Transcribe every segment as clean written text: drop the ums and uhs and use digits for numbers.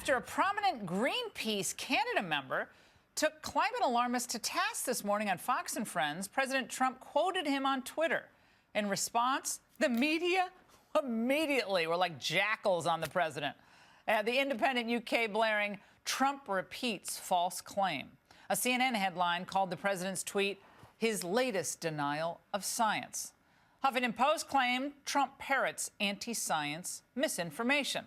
After a prominent Greenpeace Canada member took climate alarmists to task this morning on Fox and Friends, President Trump quoted him on Twitter. In response, the media immediately were like jackals on the president. The Independent UK blaring, "Trump repeats false claim." A CNN headline called the president's tweet his latest denial of science. Huffington Post claimed Trump parrots anti-science misinformation.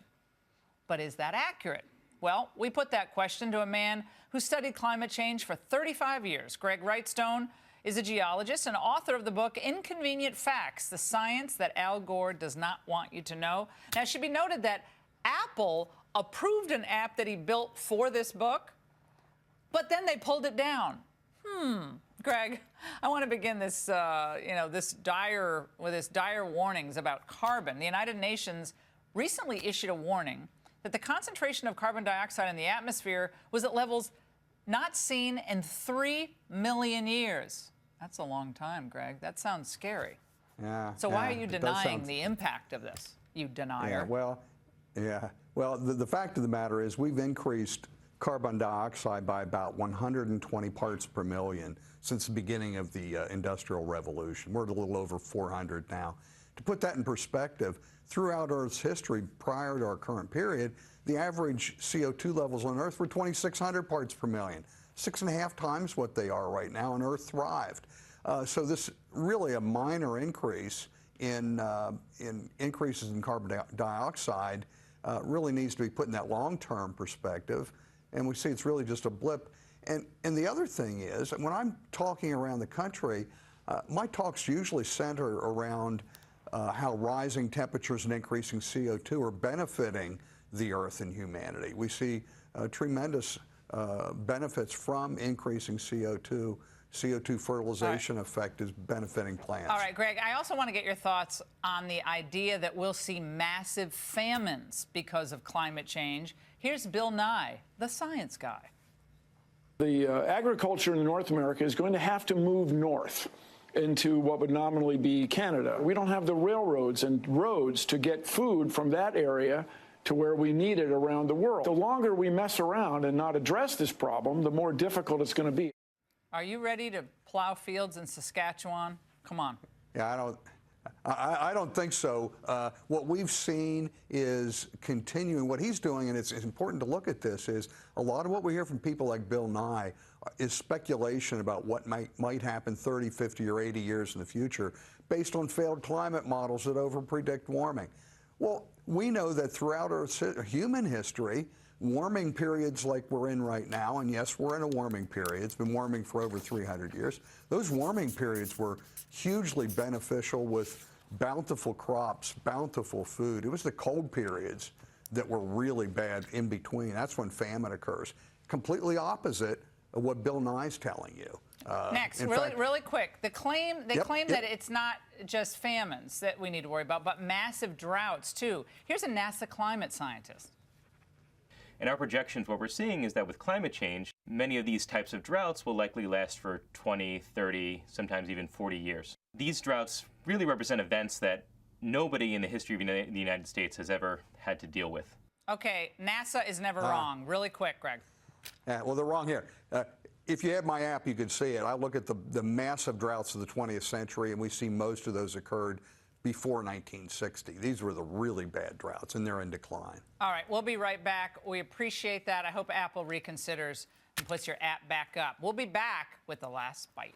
But is that accurate? Well, we put that question to a man who studied climate change for 35 years. Greg Wrightstone is a geologist and author of the book Inconvenient Facts, the science that Al Gore does not want you to know. Now, it should be noted that Apple approved an app that he built for this book, but then they pulled it down. Greg, I want to begin this, this dire warnings about carbon. The United Nations recently issued a warning that the concentration of carbon dioxide in the atmosphere was at levels not seen in 3 million years. That's a long time, Greg. That sounds scary. Yeah. So why are you denying the impact of this, you denier? Well, the fact of the matter is we've increased carbon dioxide by about 120 parts per million since the beginning of the Industrial Revolution. We're at a little over 400 now. To put that in perspective, throughout Earth's history prior to our current period, the average CO2 levels on Earth were 2,600 parts per million, 6.5 times what they are right now, and Earth thrived. So this really a minor increase in increases in carbon dioxide really needs to be put in that long-term perspective, and we see it's really just a blip. And the other thing is, when I'm talking around the country, my talks usually center around how rising temperatures and increasing CO2 are benefiting the Earth and humanity. We see tremendous benefits from increasing CO2. CO2 fertilization effect is benefiting plants. All right, Greg, I also want to get your thoughts on the idea that we'll see massive famines because of climate change. Here's Bill Nye, the science guy. The agriculture in North America is going to have to move north into what would nominally be Canada. We don't have the railroads and roads to get food from that area to where we need it around the world. The longer we mess around and not address this problem, the more difficult it's going to be. Are you ready to plow fields in Saskatchewan? Come on. Yeah, I don't think so. What we've seen is continuing. What he's doing, and it's important to look at this, is a lot of what we hear from people like Bill Nye is speculation about what might happen 30, 50, or 80 years in the future based on failed climate models that overpredict warming. Well, we know that throughout our human history, warming periods like we're in right now, and yes, we're in a warming period. It's been warming for over 300 years. Those warming periods were hugely beneficial with bountiful crops, bountiful food. It was the cold periods that were really bad in between. That's when famine occurs. Completely opposite of what Bill Nye's telling you. Next, really quick, they claim that it's not just famines that we need to worry about, but massive droughts too. Here's a NASA climate scientist. In our projections, what we're seeing is that with climate change, many of these types of droughts will likely last for 20, 30, sometimes even 40 years. These droughts really represent events that nobody in the history of the United States has ever had to deal with. Okay, NASA is never wrong. Really quick, Greg. Well, they're wrong here. If you have my app, you could see it. I look at the massive droughts of the 20th century, and we see most of those occurred before 1960. These were the really bad droughts, and they're in decline. All right, we'll be right back. We appreciate that. I hope Apple reconsiders and puts your app back up. We'll be back with The Last Bite.